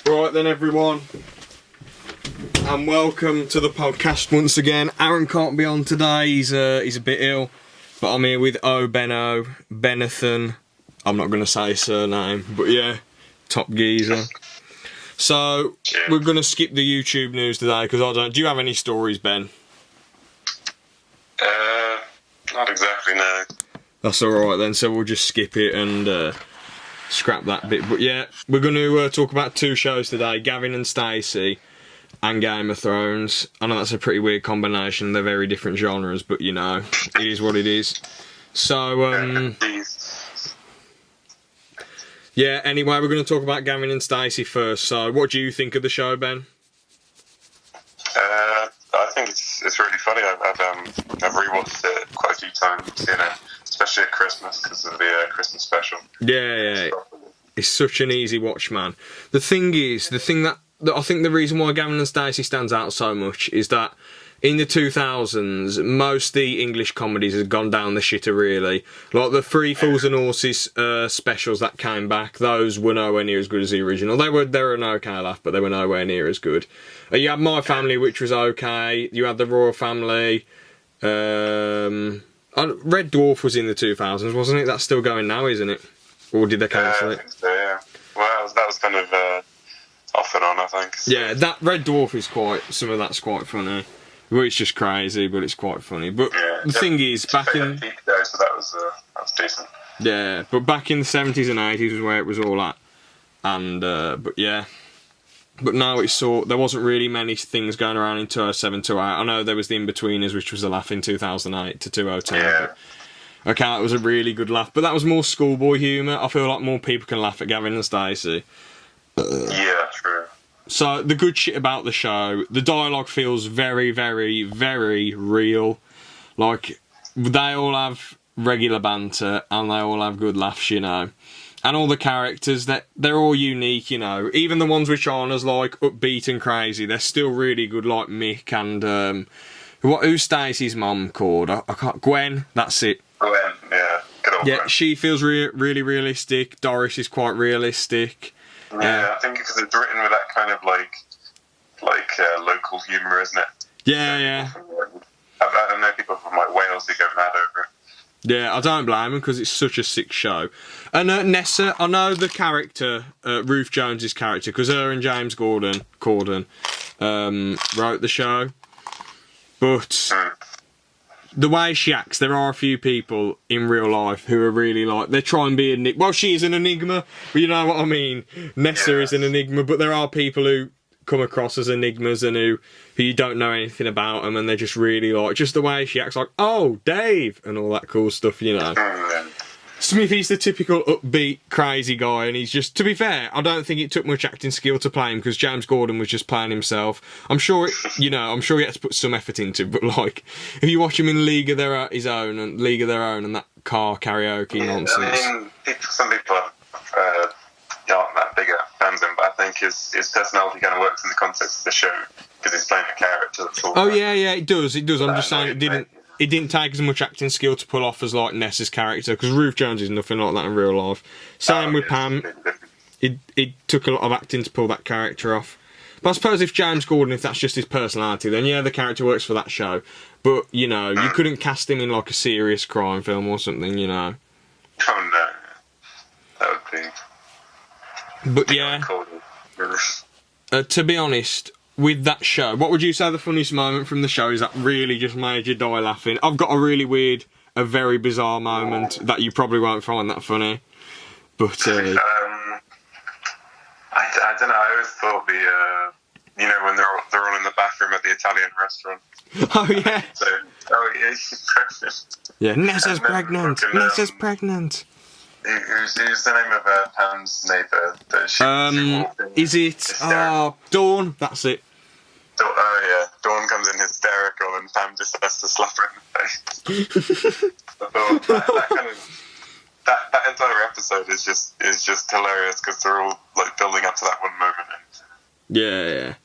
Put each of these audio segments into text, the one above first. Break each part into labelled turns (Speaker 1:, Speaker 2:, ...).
Speaker 1: Right then, everyone, and welcome to the podcast once again. Aaron can't be on today, he's a bit ill, but I'm here with Benethan. I'm not going to say his surname, but yeah, top geezer. So, we're going to skip the YouTube news today, because do you have any stories, Ben?
Speaker 2: Not exactly, no.
Speaker 1: That's alright then, so we'll just skip it and scrap that bit. But yeah, we're going to talk about two shows today, Gavin and Stacey and Game of Thrones. I know that's a pretty weird combination, they're very different genres, but you know, it is what it is. So, yeah, anyway, we're going to talk about Gavin and Stacey first. So, what do you think of the show, Ben?
Speaker 2: I think it's really funny. I've rewatched it quite a few times, especially at Christmas because of the Christmas special.
Speaker 1: Yeah. It's such an easy watch, man. The thing that I think the reason why Gavin and Stacey stands out so much is that in the 2000s, most of the English comedies have gone down the shitter, really. Like the Three Fools and Horses specials that came back, those were nowhere near as good as the original. They were an okay laugh, but they were nowhere near as good. You had My Family, which was okay. You had The Royal Family. Red Dwarf was in the 2000s, wasn't it? That's still going now, isn't it? Or did they cancel it?
Speaker 2: I think so, yeah. Well, that was kind of off and on, I think. So.
Speaker 1: Yeah, that Red Dwarf is some of that's quite funny. Well, it's just crazy, but it's quite funny. But yeah, the thing is, back in...
Speaker 2: So that was decent.
Speaker 1: Yeah, but back in the 70s and 80s was where it was all at. And, but yeah. But now it's there wasn't really many things going around in 2007, 2008. I know there was the In-Betweeners, which was a laugh in 2008 to 2010. Yeah. Okay, that was a really good laugh. But that was more schoolboy humour. I feel like more people can laugh at Gavin and Stacey.
Speaker 2: Yeah, true.
Speaker 1: So, the good shit about the show, the dialogue feels very, very, very real. Like, they all have regular banter, and they all have good laughs, you know. And all the characters, they're all unique, you know. Even the ones which aren't as, like, upbeat and crazy, they're still really good, like Mick and, who's Stacey's mum called? I can't... Gwen, that's it.
Speaker 2: Gwen, yeah. Good old
Speaker 1: Yeah,
Speaker 2: Gwen.
Speaker 1: she feels really realistic. Doris is quite realistic.
Speaker 2: Yeah, I think because it's written with that kind of like local humour, isn't it?
Speaker 1: Yeah.
Speaker 2: I know people from like Wales who go mad over it.
Speaker 1: Yeah, I don't blame them because it's such a sick show. And Nessa, I know the character, Ruth Jones's character, because her and James Corden wrote the show. But the way she acts, there are a few people in real life who are really like, they try and be well, she is an enigma, but you know what I mean. Nessa is an enigma, but there are people who come across as enigmas and who you don't know anything about them, and they're just really like, just the way she acts, like, oh, Dave, and all that cool stuff, you know. Smithy's the typical upbeat, crazy guy, and he's just, to be fair, I don't think it took much acting skill to play him, because James Corden was just playing himself. I'm sure he had to put some effort into it, but like, if you watch him in League of Their Own and that car karaoke nonsense.
Speaker 2: I mean, some people aren't that big fans of him, but I think his personality kind of works in the context of the show, because he's playing a character that's all...
Speaker 1: Oh, yeah, it does. I'm just saying it didn't take as much acting skill to pull off as like Nessa's character, because Ruth Jones is nothing like that in real life. Same with Pam. It took a lot of acting to pull that character off. But I suppose if James Corden, if that's just his personality, then yeah, the character works for that show. But, you know, you couldn't cast him in like a serious crime film or something, you know.
Speaker 2: Oh no. That would be...
Speaker 1: But yeah, to be honest, with that show, what would you say the funniest moment from the show is that really just made you die laughing? I've got a really weird, a very bizarre moment that you probably won't find that funny. But
Speaker 2: I don't know. I always thought when they're all in the bathroom at the Italian restaurant.
Speaker 1: Oh yeah.
Speaker 2: She's pregnant.
Speaker 1: Yeah, Nessa's pregnant. Nessa's pregnant.
Speaker 2: Who's the name of Pam's neighbour?
Speaker 1: Is it? Dawn. That's it.
Speaker 2: Oh yeah, Dawn comes in hysterical, and Pam just has to slap her in the face. I thought that entire episode is just hilarious because they're all like building up to that one moment.
Speaker 1: Yeah.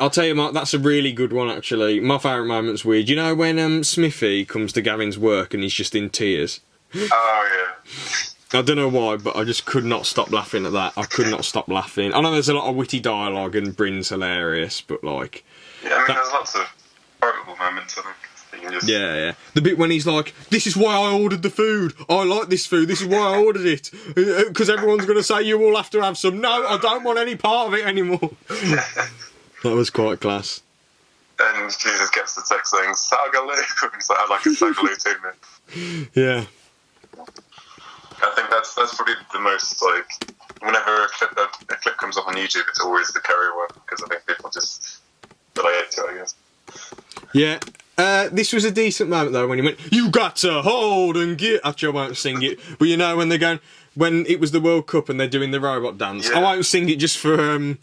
Speaker 1: I'll tell you, Mark, that's a really good one actually. My favourite moment's weird. You know when Smithy comes to Gavin's work and he's just in tears?
Speaker 2: Oh yeah.
Speaker 1: I don't know why, but I just could not stop laughing at that. I could not stop laughing. I know there's a lot of witty dialogue and Bryn's hilarious, but like...
Speaker 2: Yeah, I mean, there's lots of horrible moments, I think.
Speaker 1: Yeah. The bit when he's like, this is why I ordered the food. I like this food. This is why I ordered it. Because everyone's going to say you all have to have some. No, I don't want any part of it anymore. That was quite class.
Speaker 2: And she just gets the text saying, Sagaloo. He's like, I like a Sagaloo too, man.
Speaker 1: Yeah.
Speaker 2: I think that's probably the most, like, whenever a clip comes up on YouTube, it's always the Curry one, because I think people just relate to it, I guess.
Speaker 1: Yeah. This was a decent moment though when he went, you got to hold and get. Actually, I won't sing it, but you know when they're going, when it was the World Cup and they're doing the robot dance. Yeah. I won't sing it just for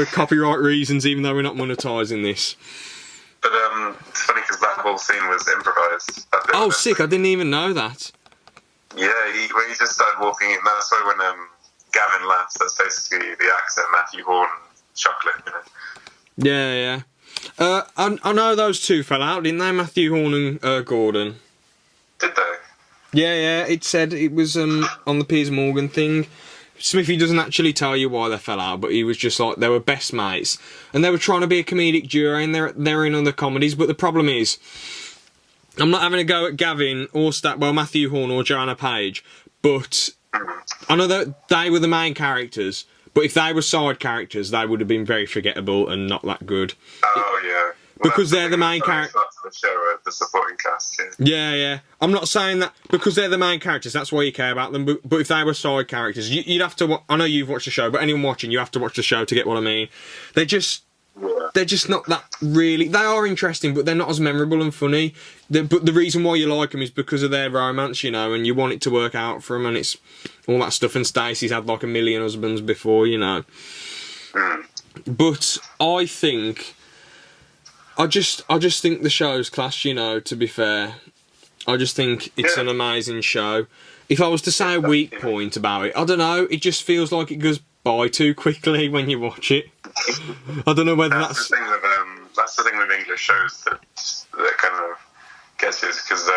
Speaker 1: copyright reasons, even though we're not monetising this.
Speaker 2: But it's funny because that whole scene was improvised.
Speaker 1: Oh, sick! I didn't even know that.
Speaker 2: Yeah, when he just started walking in, that's why when Gavin laughs, that's basically the accent, Matthew Horn, chocolate, you know.
Speaker 1: Yeah. I know those two fell out, didn't they? Matthew Horn and Gordon.
Speaker 2: Did they?
Speaker 1: Yeah. It said it was on the Piers Morgan thing. Smithy doesn't actually tell you why they fell out, but he was just like they were best mates, and they were trying to be a comedic duo, and they're in other comedies. But the problem is, I'm not having a go at Gavin or Matthew Horn or Joanna Page, but I know that they were the main characters. But if they were side characters, they would have been very forgettable and not that good.
Speaker 2: Oh, yeah.
Speaker 1: Well, because they're the main characters.
Speaker 2: That's the show, the supporting cast,
Speaker 1: Yeah. I'm not saying that because they're the main characters, that's why you care about them. But if they were side characters, you'd have to... I know you've watched the show, but anyone watching, you have to watch the show to get what I mean. They're just not that really... They are interesting, but they're not as memorable and funny. But the reason why you like them is because of their romance, you know, and you want it to work out for them, and it's all that stuff. And Stacey's had like 1 million husbands before, you know. But I think... I just think the show's class, you know, to be fair. I just think it's an amazing show. If I was to say a weak point about it, I don't know, it just feels like it goes by too quickly when you watch it. I don't know whether that's...
Speaker 2: That's the thing with English shows that kind of gets you, because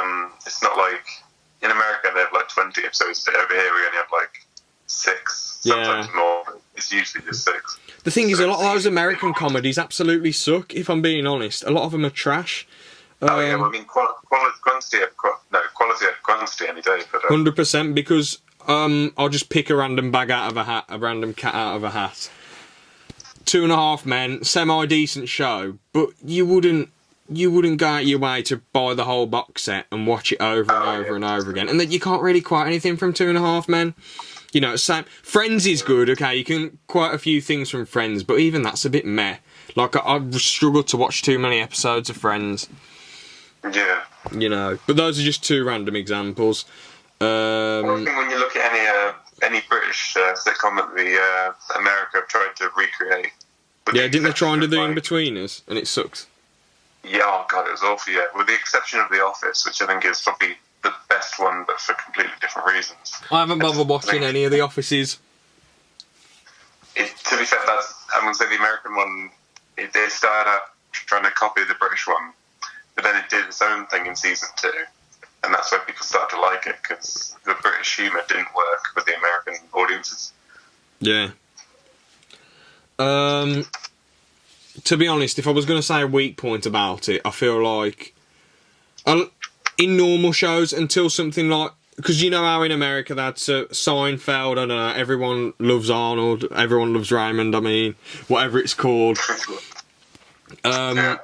Speaker 2: it's not like... In America they have like 20 episodes, but over here we only have like 6, sometimes more. It's usually just 6.
Speaker 1: The thing is, a lot of those American comedies absolutely suck, if I'm being honest. A lot of them are trash.
Speaker 2: I mean, quality of quantity any day. But
Speaker 1: 100%, because I'll just pick a random bag out of a hat, a random cat out of a hat. 2.5 Men, semi-decent show, but you wouldn't go out your way to buy the whole box set and watch it over and over again. And that you can't really quote anything from 2.5 Men. You know, same. Friends is good, okay, you can quote a few things from Friends, but even that's a bit meh. Like, I struggle to watch too many episodes of Friends.
Speaker 2: Yeah.
Speaker 1: You know, but those are just 2 random examples.
Speaker 2: I think when you look at any British sitcom that America have tried to recreate...
Speaker 1: Yeah, didn't they try and do The In-Betweeners? And it sucks.
Speaker 2: Yeah, oh god, it was awful, yeah. With the exception of The Office, which I think is probably the best one, but for completely different reasons.
Speaker 1: I haven't bothered watching any of The Offices.
Speaker 2: To be fair, I'm going to say the American one, it started out trying to copy the British one, but then it did its own thing in season 2, and that's why people started to like it, because the British humour didn't work with the American audiences.
Speaker 1: Yeah. To be honest, if I was going to say a weak point about it, I feel like in normal shows, until something like... Because you know how in America that's Seinfeld, I don't know, everyone loves Arnold, everyone loves Raymond, I mean, whatever it's called. They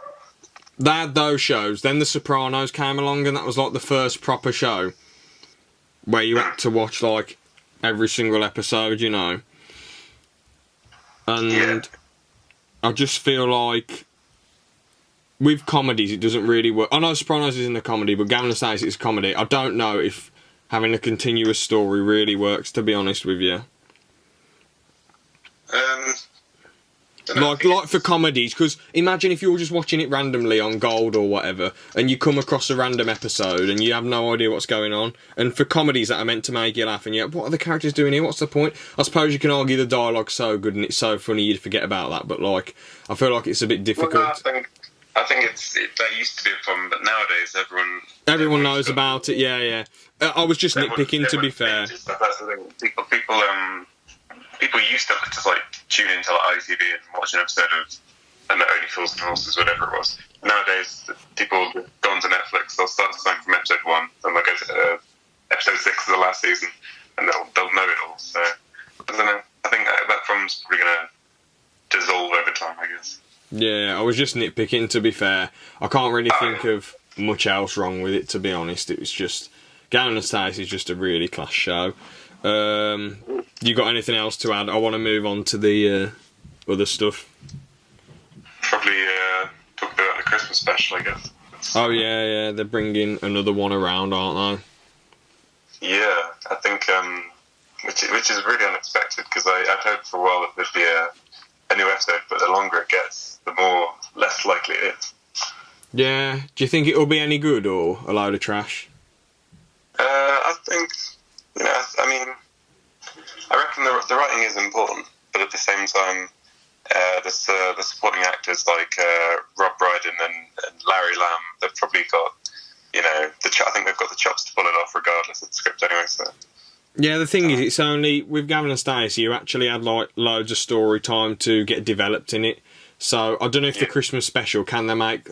Speaker 1: had those shows. Then The Sopranos came along, and that was like the first proper show where you had to watch like every single episode, you know. And I just feel like with comedies it doesn't really work. I know Sopranos isn't a comedy, but Gavin says it's a comedy. I don't know if having a continuous story really works, to be honest with you. Like for comedies, because imagine if you're just watching it randomly on Gold or whatever, and you come across a random episode and you have no idea what's going on. And for comedies that are meant to make you laugh, and what are the characters doing here? What's the point? I suppose you can argue the dialogue's so good and it's so funny you'd forget about that, but like, I feel like it's a bit difficult.
Speaker 2: Well, no, I think that used to be a problem, but nowadays
Speaker 1: everyone knows about it. Yeah. I was just nitpicking, to be fair.
Speaker 2: That's the thing. People used to just like tune into like ITV and watch an episode of Only Fools and Horses, whatever it was. Nowadays, people go onto Netflix. They'll start something from episode 1, and they'll go to episode 6 of the last season, and they'll know it all. So I don't know. I think that problem's probably going to dissolve over time, I guess.
Speaker 1: Yeah, I was just nitpicking, to be fair. I can't really think of much else wrong with it, to be honest. It was just... Gavin and Stacey is just a really class show. You got anything else to add? I want to move on to the other stuff.
Speaker 2: Probably talk about the Christmas special, I guess.
Speaker 1: Oh, yeah. They're bringing another one around, aren't
Speaker 2: they? Yeah, I think... which is really unexpected, because I'd hoped for a while that there'd be a new episode, but the longer it gets, the less likely it is.
Speaker 1: Yeah. Do you think it'll be any good, or a load of trash?
Speaker 2: I think, I mean, I reckon the writing is important, but at the same time, the supporting actors like Rob Brydon and Larry Lamb, they've probably got, I think they've got the chops to pull it off regardless of the script anyway, so...
Speaker 1: Yeah, the thing is, it's only with Gavin and Stacey, you actually had like loads of story time to get developed in it. So I don't know if the Christmas special can they make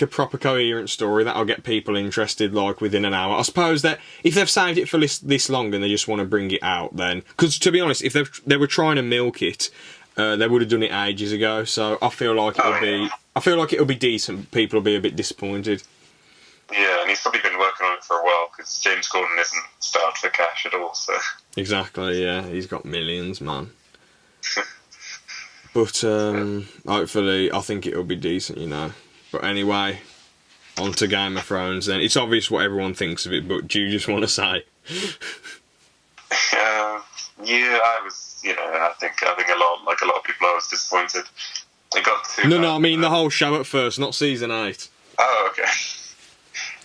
Speaker 1: a proper coherent story that'll get people interested like within an hour. I suppose that if they've saved it for this long and they just want to bring it out, then because to be honest, if they were trying to milk it, they would have done it ages ago. So I feel like it'll be decent. People will be a bit disappointed.
Speaker 2: Yeah, and he's probably been working on it for a while because James Corden isn't starved for cash at all. So
Speaker 1: exactly, yeah, he's got millions, man. But hopefully, I think it'll be decent, But anyway, on to Game of Thrones. Then it's obvious what everyone thinks of it, but do you just want to say?
Speaker 2: Yeah, I was. I think a lot of people, I was disappointed. It got too.
Speaker 1: No, I mean the whole show at first, not season 8.
Speaker 2: Oh, okay.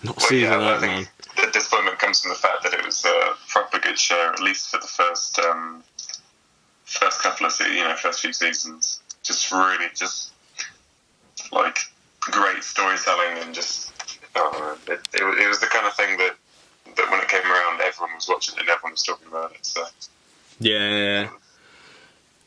Speaker 1: Not season 8,
Speaker 2: I think
Speaker 1: man.
Speaker 2: The disappointment comes from the fact that it was a proper good show, at least for the first couple of first few seasons. Just really, like great storytelling and just it was the kind of thing that when it came around, everyone was watching it and everyone was talking about it. So
Speaker 1: yeah.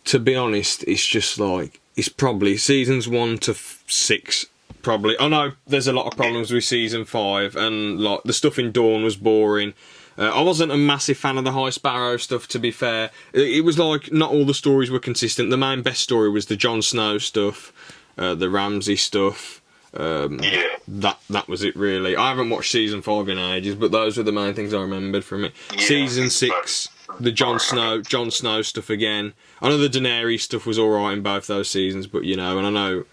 Speaker 1: To be honest, it's just like it's probably seasons 1 to 6. Probably. I know there's a lot of problems with season 5, and like the stuff in Dawn was boring. I wasn't a massive fan of the High Sparrow stuff, to be fair. It was like not all the stories were consistent. The main best story was the Jon Snow stuff, the Ramsay stuff. That was it really. I haven't watched season 5 in ages, but those were the main things I remembered from it. Yeah, season 6, the Jon Snow stuff again. I know the Daenerys stuff was alright in both those seasons, but and I know,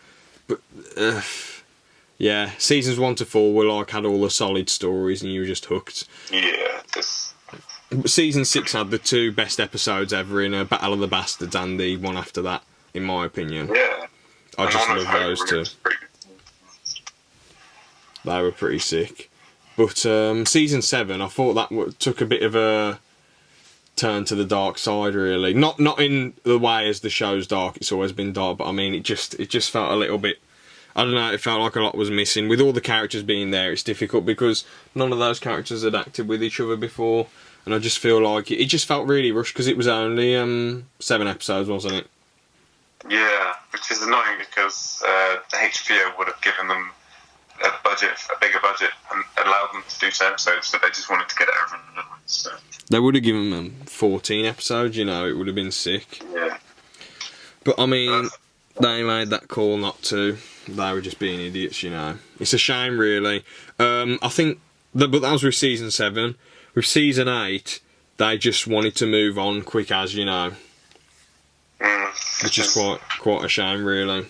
Speaker 1: but yeah, seasons 1 to 4 were like had all the solid stories and you were just hooked.
Speaker 2: Yeah,
Speaker 1: But season 6 had the 2 best episodes ever in Battle of the Bastards and the one after that, in my opinion.
Speaker 2: Yeah,
Speaker 1: I just love those 2. They were pretty sick. But season 7, I thought that took a bit of a turn to the dark side, really. Not in the way as the show's dark. It's always been dark, but I mean, it just felt a little bit. I don't know. It felt like a lot was missing. With all the characters being there, it's difficult because none of those characters had acted with each other before, and I just feel like it just felt really rushed because it was only 7 episodes, wasn't it?
Speaker 2: Yeah, which is annoying because HBO would have given them a bigger budget, and allowed them to do 10 episodes, but they just wanted to get it over and done with. So.
Speaker 1: They would have given them 14 episodes, it would have been sick.
Speaker 2: Yeah.
Speaker 1: But I mean, they made that call not to. They were just being idiots, It's a shame, really. I think, but that was with season 7. With season 8, they just wanted to move on quick as, Which is quite a shame, really.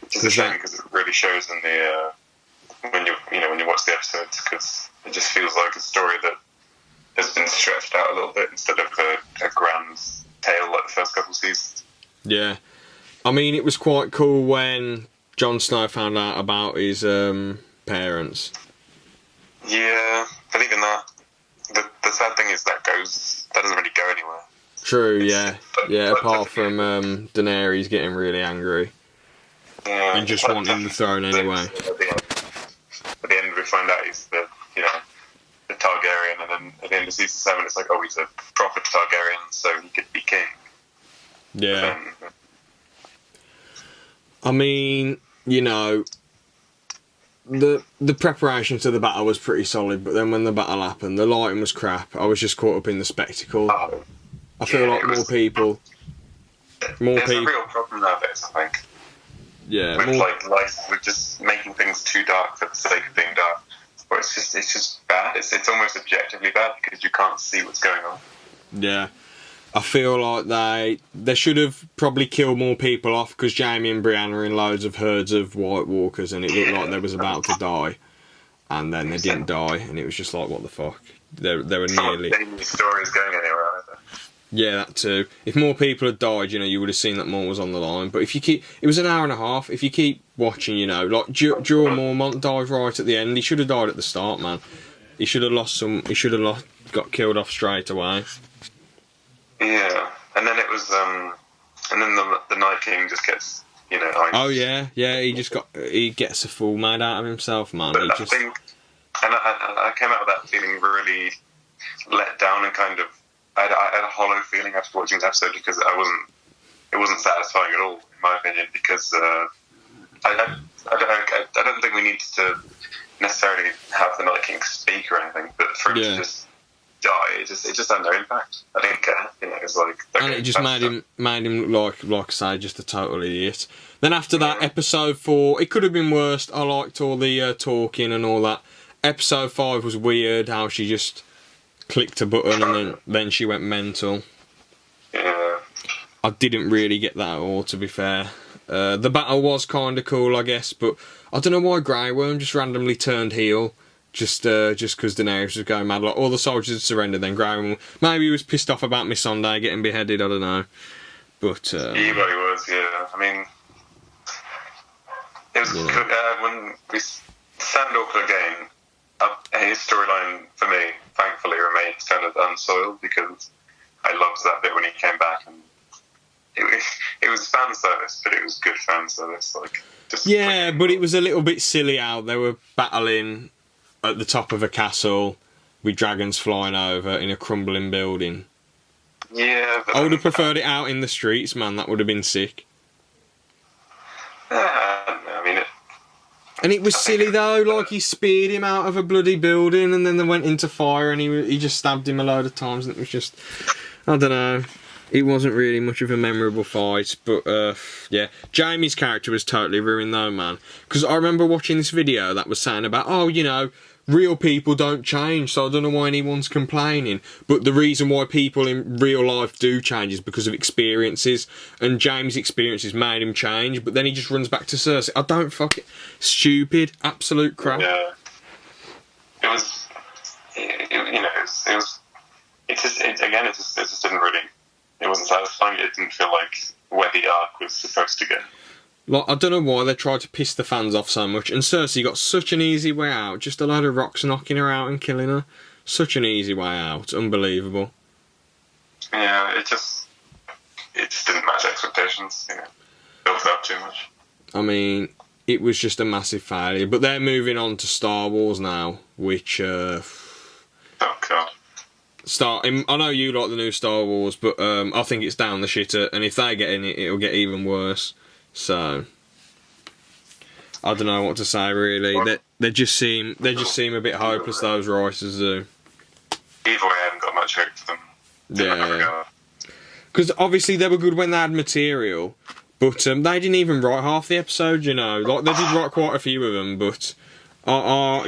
Speaker 2: It's a shame because it really shows in the when you watch the episodes, because it just feels like a story that has been stretched out a little bit instead of a grand tale like the first couple of seasons.
Speaker 1: Yeah, I mean, it was quite cool when Jon Snow found out about his parents.
Speaker 2: Yeah, but even that, the sad thing is that doesn't really go anywhere.
Speaker 1: True, yeah. Apart from Daenerys getting really angry.
Speaker 2: Yeah,
Speaker 1: and just wanting the throne anyway.
Speaker 2: At the end, we find out he's the Targaryen, and then at the end of season 7, it's like, oh, he's a proper Targaryen, so he could be king.
Speaker 1: Yeah. I mean, you know, the preparation to the battle was pretty solid, but then when the battle happened, the lighting was crap. I was just caught up in the spectacle. I feel like more people.
Speaker 2: There's a real problem nowadays, I think.
Speaker 1: Yeah.
Speaker 2: With just making things too dark for the sake of being dark. But it's just bad. It's almost objectively bad because you can't see what's going on.
Speaker 1: Yeah. I feel like they should have probably killed more people off, because Jaime and Brienne are in loads of herds of White Walkers and it looked like they was about to die. And then they didn't die, and it was just like, what the fuck? They were nearly...
Speaker 2: The story is going anywhere either.
Speaker 1: Yeah, that too. If more people had died, you know, you would have seen that more was on the line. But if you keep... It was an hour and a half. If you keep watching, you know, like, Jorah Mormont died right at the end. He should have died at the start, man. He should have got killed off straight away.
Speaker 2: Yeah, and then it was, and then the Night King just gets, you know.
Speaker 1: Oh yeah, he gets a fool made out of himself, man.
Speaker 2: But I came out of that feeling really let down and kind of, I had a hollow feeling after watching the episode because it wasn't satisfying at all, in my opinion, because I don't think we need to necessarily have the Night King speak or anything, but for him to just die, it just had no impact. I didn't care, you know. It's like, okay,
Speaker 1: and it just made him look like I say, just a total idiot. Then after that, episode 4, it could have been worse. I liked all the talking and all that. Episode 5 was weird, how she just clicked a button and then she went mental.
Speaker 2: Yeah.
Speaker 1: I didn't really get that at all, to be fair. The battle was kind of cool, I guess, but I don't know why Grey Worm just randomly turned heel. Just because Daenerys was going mad. Like, all the soldiers had surrendered, then Grey Worm... Maybe he was pissed off about Missandei getting beheaded, I don't know. But...
Speaker 2: he was, yeah. I mean... It was... when we... Sandor Clegane, his storyline, for me, thankfully, remained kind of unsoiled, because I loved that bit when he came back, and it was fan service, but it was good fan service. Like,
Speaker 1: but it was a little bit silly how they were battling at the top of a castle with dragons flying over in a crumbling building.
Speaker 2: Yeah, but
Speaker 1: I would have preferred it out in the streets, man. That would have been sick.
Speaker 2: I mean,
Speaker 1: and it was silly though. Like, he speared him out of a bloody building, and then they went into fire, and he just stabbed him a load of times, and it was just, I don't know. It wasn't really much of a memorable fight, but yeah. Jaime's character was totally ruined though, man. Because I remember watching this video that was saying about, oh, you know, real people don't change, so I don't know why anyone's complaining. But the reason why people in real life do change is because of experiences, and Jaime's experiences made him change, but then he just runs back to Cersei. I don't fuck it. Stupid. Absolute crap.
Speaker 2: Yeah. It was, it just didn't really, it wasn't satisfying. It didn't feel like where the arc was supposed to go.
Speaker 1: Like, I don't know why they tried to piss the fans off so much, and Cersei got such an easy way out, just a load of rocks knocking her out and killing her. Such an easy way out, unbelievable.
Speaker 2: Yeah, it just didn't match expectations, you know, built up too much.
Speaker 1: I mean, it was just a massive failure, but they're moving on to Star Wars now, which,
Speaker 2: oh god.
Speaker 1: I know you like the new Star Wars, but I think it's down the shitter, and if they get in it, it'll get even worse. So I don't know what to say really. They just seem a bit hopeless, those writers do.
Speaker 2: Either way, I haven't got much hope for them.
Speaker 1: Yeah. Because obviously they were good when they had material, but they didn't even write half the episode, you know. Like, they did write quite a few of them, but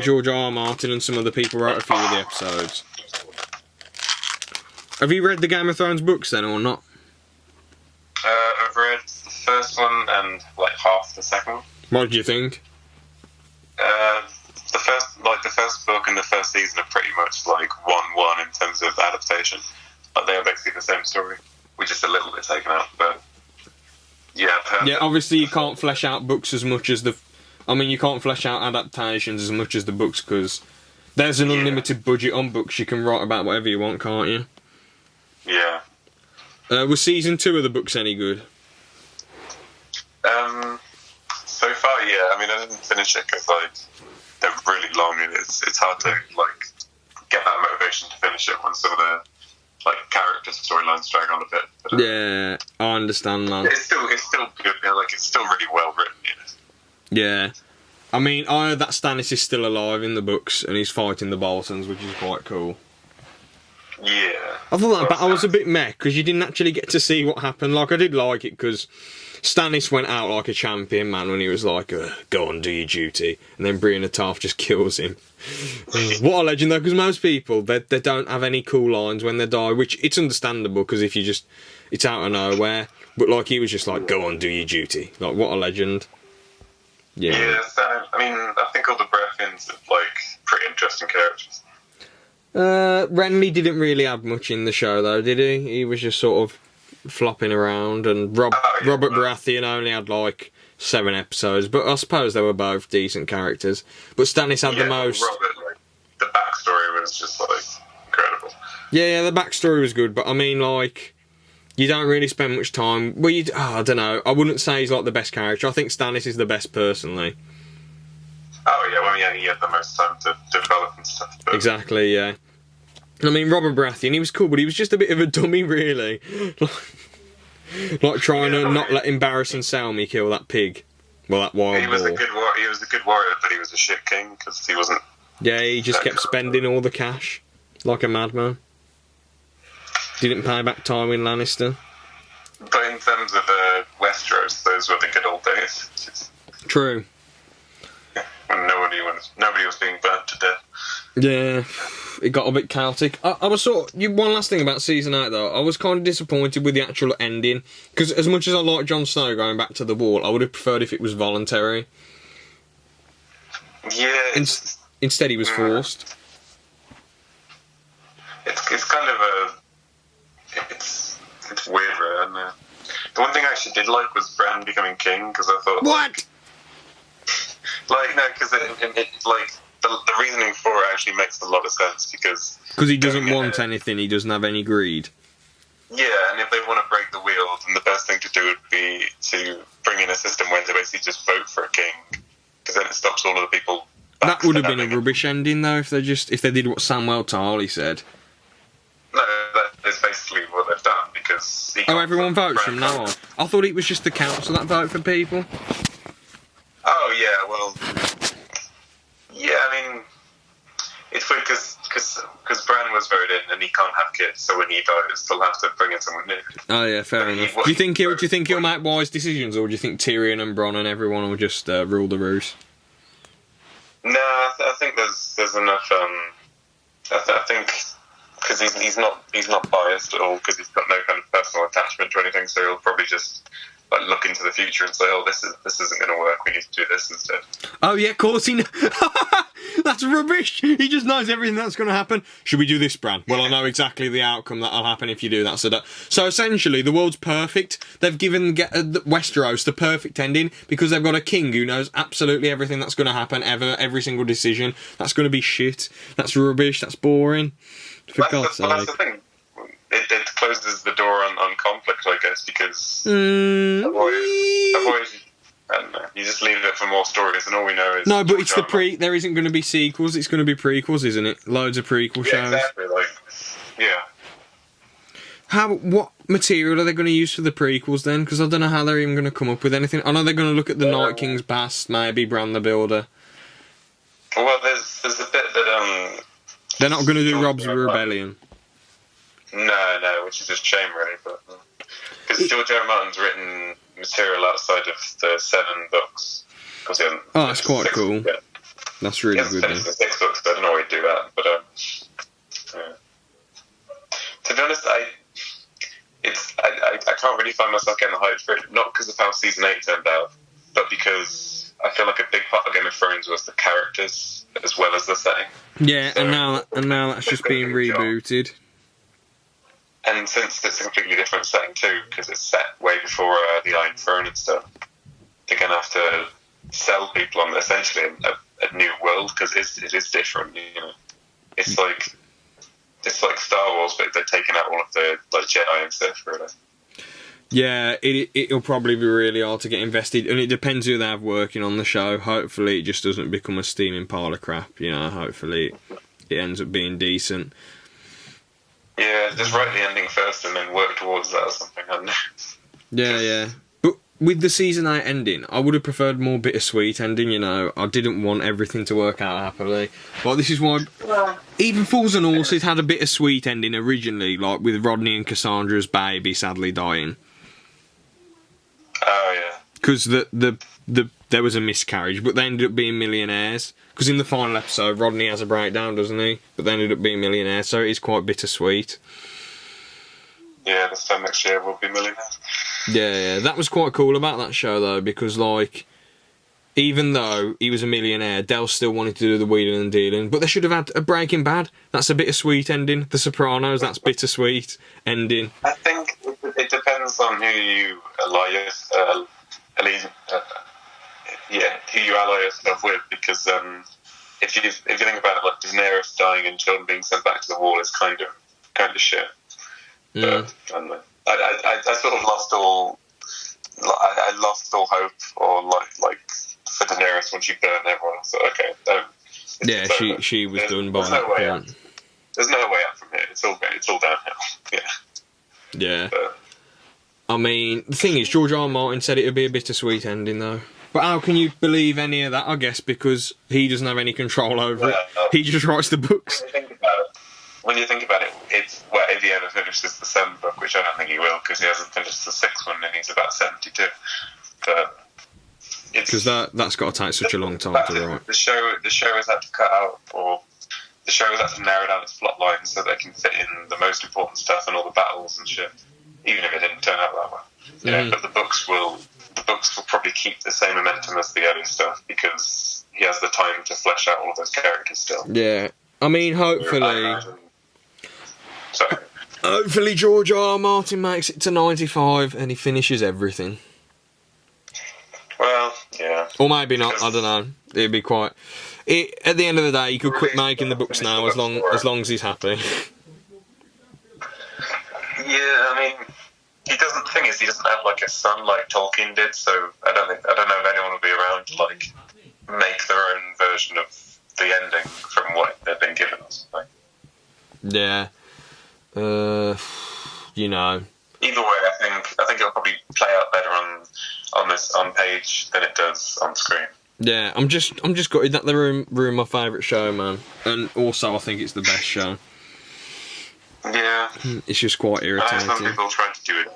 Speaker 1: George R. Martin and some other people wrote a few of the episodes. Have you read the Game of Thrones books then, or not?
Speaker 2: I've read the first one and like half the second one.
Speaker 1: What do you think?
Speaker 2: The first book and the first season are pretty much like 1-1 in terms of adaptation. Like, they are basically the same story, with just a little bit taken out. But yeah,
Speaker 1: yeah. Obviously, you can't flesh out books as much as you can't flesh out adaptations as much as the books, because there's an unlimited budget on books. You can write about whatever you want, can't you?
Speaker 2: Yeah.
Speaker 1: Was season 2 of the books any good?
Speaker 2: mean, I didn't finish it because like they're really long, and it's hard to like get that motivation to finish it when some of the like character storylines drag on a bit. But,
Speaker 1: yeah, I understand, man.
Speaker 2: It's still good. You know, like it's still really well written. You know?
Speaker 1: Yeah. I mean, I heard that Stannis is still alive in the books and he's fighting the Boltons, which is quite cool.
Speaker 2: Yeah.
Speaker 1: I thought that battle was a bit meh because you didn't actually get to see what happened. Like, I did like it because Stannis went out like a champion, man, when he was like, go on, do your duty. And then Brienne Tarth just kills him. What a legend, though, because most people, they don't have any cool lines when they die, which it's understandable because if you just, it's out of nowhere. But, like, he was just like, go on, do your duty. Like, what a legend. Yeah.
Speaker 2: Yeah, so, I mean, I think all the Baratheons are, like, pretty interesting characters.
Speaker 1: Renly didn't really have much in the show, though, did he? He was just sort of flopping around, and Robert Baratheon only had, like, 7 episodes, but I suppose they were both decent characters. But Stannis had the most...
Speaker 2: Robert, like, the backstory was just, like, incredible.
Speaker 1: Yeah, the backstory was good, but I mean, like... You don't really spend much time... Well, I don't know. I wouldn't say he's, like, the best character. I think Stannis is the best, personally.
Speaker 2: Oh, yeah, well, yeah, he had the most time to develop and stuff. But...
Speaker 1: Exactly, yeah. I mean, Robert Baratheon, he was cool, but he was just a bit of a dummy, really. Like trying to not let embarrassing Selmy kill that pig. Well, that wild boar.
Speaker 2: He was a good warrior, but he was a shit king, because he wasn't...
Speaker 1: Yeah, he just kept spending all the cash. Like a madman. Didn't pay back Tywin Lannister.
Speaker 2: But in terms of Westeros, those were the good old days.
Speaker 1: True.
Speaker 2: When nobody was being burnt to death.
Speaker 1: Yeah, it got a bit chaotic. I was one last thing about season 8 though, I was kind of disappointed with the actual ending, because as much as I like Jon Snow going back to the Wall, I would have preferred if it was voluntary.
Speaker 2: Yeah.
Speaker 1: Instead he was forced.
Speaker 2: It's kind of a... It's weird, right? And, the one thing I actually did like was Bran becoming king, because I thought...
Speaker 1: What?
Speaker 2: Like, no, because like, the reasoning for it actually makes a lot of sense, because...
Speaker 1: Because he doesn't want anything, he doesn't have any greed.
Speaker 2: Yeah, and if they want to break the wheel, then the best thing to do would be to bring in a system where they basically just vote for a king, because then it stops all of the people...
Speaker 1: That would have been a rubbish ending, though, if they did what Samwell Tarly said.
Speaker 2: No, that is basically what they've done, because...
Speaker 1: Everyone votes from now on? I thought it was just the council that vote for people.
Speaker 2: Oh, yeah, well... Yeah, I mean... It's weird, because Bran was voted in, and he can't have kids, so when he dies, they'll have to bring in someone new.
Speaker 1: Oh, yeah, fair enough. Do you think he'll make wise decisions, or do you think Tyrion and Bronn and everyone will just rule the roost?
Speaker 2: No, I think there's enough. I think because he's not biased at all, because he's got no kind of personal attachment to anything, so he'll probably just like look into the future and say, "Oh, this isn't going to work. We need to do this instead." Oh
Speaker 1: yeah, of course he knows. That's rubbish. He just knows everything that's going to happen. Should we do this, Bran? Well, I know exactly the outcome that'll happen if you do that. So essentially, the world's perfect. They've given Westeros the perfect ending because they've got a king who knows absolutely everything that's going to happen every single decision. That's going to be shit. That's rubbish. That's boring. For God's sake.
Speaker 2: That's the thing. It closes the door on conflict, I guess, because otherwise you just leave it for more stories, and all we know is...
Speaker 1: No, but it's there isn't going to be sequels, it's going to be prequels, isn't it? Loads of prequel shows.
Speaker 2: Exactly,
Speaker 1: What material are they going to use for the prequels then? Because I don't know how they're even going to come up with anything. I know they're going to look at the Night King's past, maybe Bran the Builder.
Speaker 2: Well, there's a bit that...
Speaker 1: They're not going to do Rob's Rebellion.
Speaker 2: No, which is a shame, really. Because George R. R. Martin's written material outside of the 7 books.
Speaker 1: Oh, that's quite cool.
Speaker 2: Yeah.
Speaker 1: That's really good.
Speaker 2: Then. 6 books, I don't know why he'd do that. But to be honest, I can't really find myself getting the hype for it. Not because of how season 8 turned out, but because I feel like a big part of Game of Thrones was the characters as well as the setting.
Speaker 1: Yeah, so, and now that's just being rebooted.
Speaker 2: And since it's a completely different setting too, because it's set way before the Iron Throne and stuff, they're going to have to sell people on essentially a new world, because it is different. You know, it's like Star Wars, but they're taking out all of the like Jedi and stuff. Really.
Speaker 1: Yeah, it'll probably be really hard to get invested, and it depends who they have working on the show. Hopefully, it just doesn't become a steaming pile of crap. You know, hopefully, it ends up being decent.
Speaker 2: Yeah, just write the ending first and then work towards that or something. I don't know.
Speaker 1: Yeah. But with the season 8 ending, I would have preferred more bittersweet ending. You know, I didn't want everything to work out happily. Like, this is why even Fools and Horses had a bittersweet ending originally, like with Rodney and Cassandra's baby sadly dying.
Speaker 2: Oh yeah.
Speaker 1: Because there was a miscarriage, but they ended up being millionaires. Because in the final episode, Rodney has a breakdown, doesn't he? But they ended up being millionaires, so it is quite bittersweet.
Speaker 2: Yeah, this time next year we'll be millionaires.
Speaker 1: Yeah, that was quite cool about that show though, because like, even though he was a millionaire, Del still wanted to do the wheeling and dealing. But they should have had a Breaking Bad. That's a bittersweet ending. The Sopranos, that's bittersweet ending.
Speaker 2: I think it depends on who you ally who you ally yourself with, because if you think about it, like Daenerys dying and children being sent back to the wall is kind of shit. But I don't know. I sort of lost all. I lost all hope, or like for Daenerys when she burned everyone. So okay,
Speaker 1: she was done by that point.
Speaker 2: There's no way out from here. It's all downhill. Yeah.
Speaker 1: Yeah. I mean, the thing is, George R. R. Martin said it would be a bittersweet ending, though. But how can you believe any of that, I guess, because he doesn't have any control over it. He just writes the books.
Speaker 2: When you think about it, it's, well, if he ever finishes the 7th book, which I don't think he will, because he hasn't finished the 6th one, and he's about 72. But
Speaker 1: because that's got to take such a long time to write.
Speaker 2: The show has had to cut out, or the show has had to narrow down its plot lines so they can fit in the most important stuff and all the battles and shit, even if it didn't turn out that way. Yeah, but the books will probably keep the same momentum as the early stuff, because he has the time to flesh out all of those characters still.
Speaker 1: Yeah, I mean, hopefully George R. R. Martin makes it to 95 and he finishes everything.
Speaker 2: Well, yeah.
Speaker 1: Or maybe not, I don't know. It'd be quite... at the end of the day, he could quit making the books now as long as he's happy.
Speaker 2: Yeah, I mean, he doesn't have like a son like Tolkien did, so I don't know if anyone will be around to like make their own version of the ending from what they've been given us.
Speaker 1: Yeah. You know.
Speaker 2: Either way, I think it'll probably play out better on page than it does on screen.
Speaker 1: Yeah, I'm just gutted that they ruined my favourite show, man. And also, I think it's the best show.
Speaker 2: Yeah.
Speaker 1: It's just quite irritating.
Speaker 2: Some people tried to do an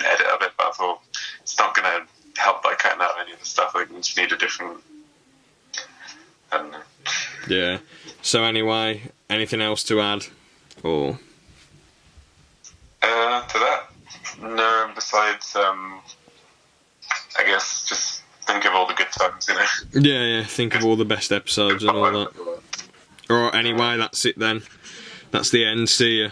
Speaker 2: edit of it, but I thought it's not going to help by cutting out any of the stuff. I think we just need a different... I don't know.
Speaker 1: Yeah. So anyway, anything else to add? Or...
Speaker 2: to that? No, besides, I guess just think of all the good times, you know?
Speaker 1: Yeah, think of all the best episodes and all that. Alright, anyway, that's it then. That's the end. See ya.